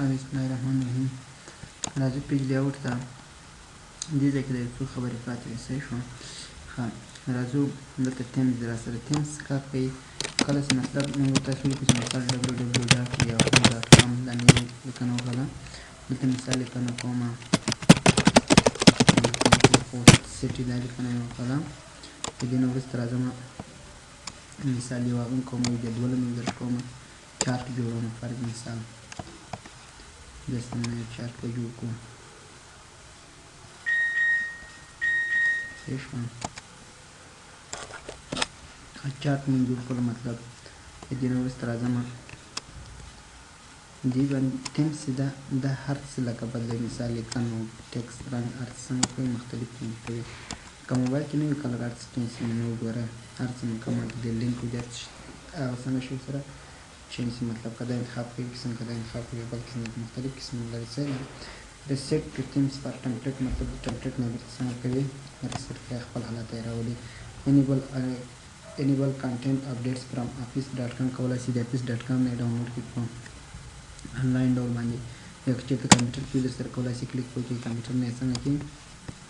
بسم الله الرحمن الرحیم. راځو پیج لیاوټ ته. دې ځای کې د یو څو خبرې پاتې وي. صحیح شو. ښه راځو دلته تیمز را سره تیمز کار کوي. کله چې مطلب موږ تاسو ولیکو چې مثال www.yahoo.com باندې یو لیکنه وکړه. دلته مثال لیکنه کومه سیټي دا لیکنه مې وکړه. د دې نه وروسته راځم مثال یو هغه کوم یو جدول مې درش کوم چارټ جوړوم. فرض مثال داسې یو چارټ به جوړ کړو. صحیح شو. چارټ مې جوړ کړو. مطلب د دې نه وروسته راځم دې باندې تیمز دا هر څه لکه بدلوي. مثال لیکنه ټیکس رنګ هر څه څنګه کوي مختلف چینج کوي. که موبایل کې نه وي کلر هر څه چینج شي نو وګوره هر څه مکمل د لینک وجود هغه څنګه شي سره چینج شي. مطلب که دا انتخاب کوي قسم که دا انتخاب کوي بل قسم مختلف قسم لري. صحیح ده. ریسیټ ټو تیمز فار ټمپلیټ مطلب د ټمپلیټ نه بیرته څنګه کوي ریسیټ کوي خپل حالت یې راولي. enable content updates from office.com کولای شي د office.com نه ډاونلوډ کړئ په آنلاین ډول باندې. یا که چېرته کمپیوټر کې در سره کولای شي کلیک وکړئ کمپیوټر نه یې څنګه کې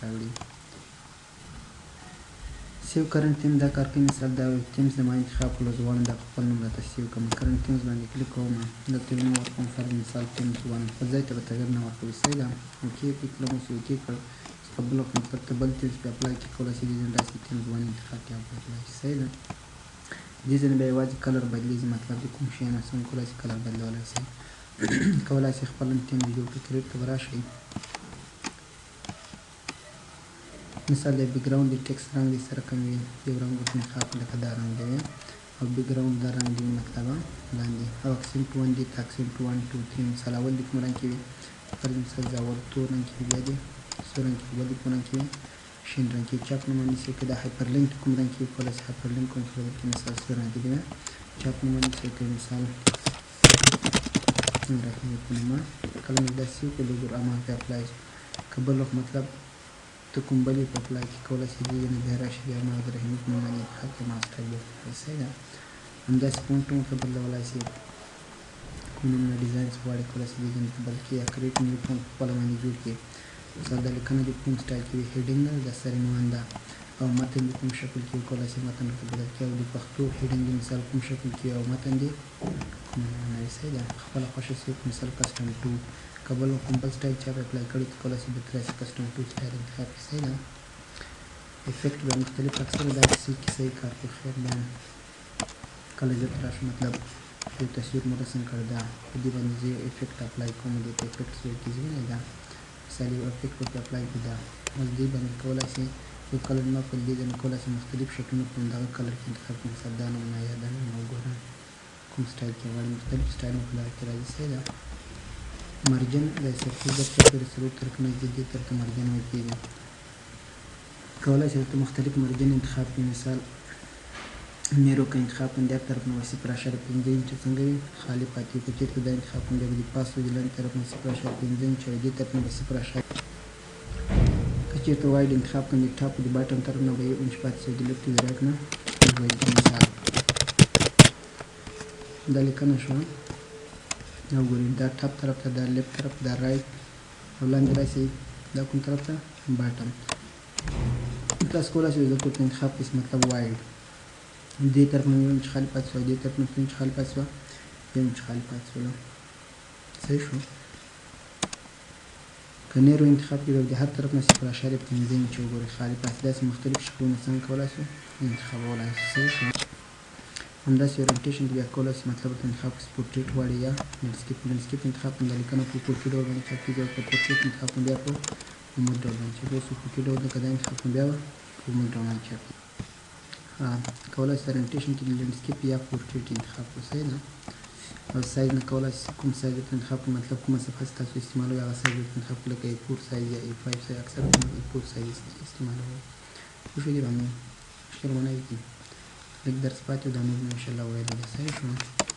راوړي. سیو کرنټ تیم دا کار کوي. مثال دا تیمز د ما انتخاب کړو زه غواړم دا خپل نوم راته سیو کړم. کرنټ تیمز باندې کلیک کوم دلته نوم ورکوم. فرض مثال تیمز 1 په ځای ته به تغیر نه ورکوي. صحیح ده. اوکې پې کړم اوس اوکې کړ په بل وخت مطلب ته بل تیمز پې اپلای کړي کولای شي دې ځای داسې تیمز 1 انتخاب کړي او اپلای شي. صحیح ده. دې ځای نه بیا یوازې کلر بدلېږي. مطلب د کوم شي نه څنګه کولای شي کلر بدلولی شي. کولای شي خپل تیمز جوړ کړي. کریټ ته به راشئ. مثال د بیک ګراوند د ټیکسټ رنګ دې سره کوم وي یو رنګ ورته انتخاب کړه لکه دا رنګ دی او بیک ګراوند دا رنګ دی مطلب لاندې او اکسنټ 1 دی اکسنټ 1 2 3 مثال اول د کوم رنګ کې وي فرض مثال دا اول تور رنګ کې بیا دی سور رنګ کې بل د کوم رنګ کې شین رنګ کې چاپ نوم نیسي که دا هایپر لینک کوم رنګ کې کولای شي هایپر لینک کوم کې مثال سور رنګ کې دی چاپ نوم نیسي که مثال راځي کومه کله مې دا سیو کې لوګو اما په اپلای کبل وخت مطلب ته کوم بلې په اپلای کې کولای شي دې نه بیا راشي بیا ما د رحیم کوم باندې خط ماسټر جوړ کړئ. صحیح ده. همداسې فونټ هم ورته بدلولی شي کوم نوم نه ډیزاینز غواړي کولای شي دې ځای ته بدل کړي یا کریټ نیو فونټ په خپله باندې جوړ کړي. مثال دا لیکنه د کوم سټایل کې وي هیډینګ د سر عنوان ده او متن د کوم شکل کې وي کولای شي متن ورته بدل کړي او د پښتو هیډینګ د مثال کوم شکل کې او متن دې کوم عنوان وي. صحیح ده. خپله خوښه شي مثال کسټم ټو کبل کوم بل سټایل چې اپلای کړی کولای شي بهتره شي کسټم ټو سټایل انتخاب کړي. صحیح ده. افیکټ به مختلف اکثر دا کسی کې صحیح کار کوي. خیر ده کله زه راشم مطلب یو تصویر مو رسم کړی ده په دې باندې زه افیکټ اپلای کوم دې ته افیکټ ویل کېږي نه ده مثال یو افیکټ ورته اپلای کړي ده اوس دې باندې کولای شي یو کلر ما په دې ځای کولای شي مختلف شکلونه په همدغه کلر کې انتخاب کړي. مثال دا نوم نه یا دا نوم وګورم کوم سټایل کې غواړي مختلف سټایلونه په لاره کې راځي. صحیح ده. مرجن د سرکیز د پورې سرو ترک نږدې دې ترک مرجن ویل کېږي. کولای شي ته مختلف مرجن انتخاب کړي. مثال نیرو کا انتخاب کړي د طرف نه 0.5 انچ څنګه وي خالی پاتې په چیرته دا انتخاب کړي د پاسو د لاندې طرف نه 0.5 انچ او دې طرف نه 0.5 که چیرته وایډ انتخاب کړي ټاپ د باټم طرف نه به 1 انچ پاتې شي د لیفټ د رایټ نه مثال دا لیکنه شو او ګورئ دا ټاپ طرف ته دا لیفټ طرف دا رایټ او لاندې راشي دا کوم طرف ته باټم تاسو کولای شئ د کوم انتخاب کړئ مطلب وایډ دې طرف نه 1 انچ خالی پاتې شو دې طرف نه 2 انچ خالی پاتې شو 1 انچ خالی پاتې شو. صحیح شو. که نیرو انتخاب کړئ د هر طرف نه 0.5 انچ وګورئ خالی پاتې داسې مختلف شکلونه څنګه کولای شو انتخابولی شو. صحیح شو. همداسې اورینټیشن کې بیا کولای شي مطلب ورته انتخاب کړئ پورټریټ غواړئ یا لینډسکیپ انتخاب کړئ دا لیکنه په پورټریټ ډول باندې چاپ کېږي او په پورټریټ انتخاب کړئ بیا په عمود ډول باندې چاپ کړئ په پورټریټ ډول لکه دا انتخاب کړئ بیا په عمود ډول باندې چاپ کړئ. کولای شي اورینټیشن کې لینډسکیپ یا پورټریټ انتخاب کړئ. صحیح ده. او سایز نه کولای شي کوم سایز ورته انتخاب کړئ مطلب کومه صفحه چې تاسو استعمالوئ هغه سایز ورته انتخاب کړئ لکه A4 سایز یا A5 سایز اکثر A4 سایز استعمالوئ. پوه شوئ دې باندې مشکل ونه وي لږ درس پاتې و دا نور مې انشاءالله ویلی دی. صحیح شو.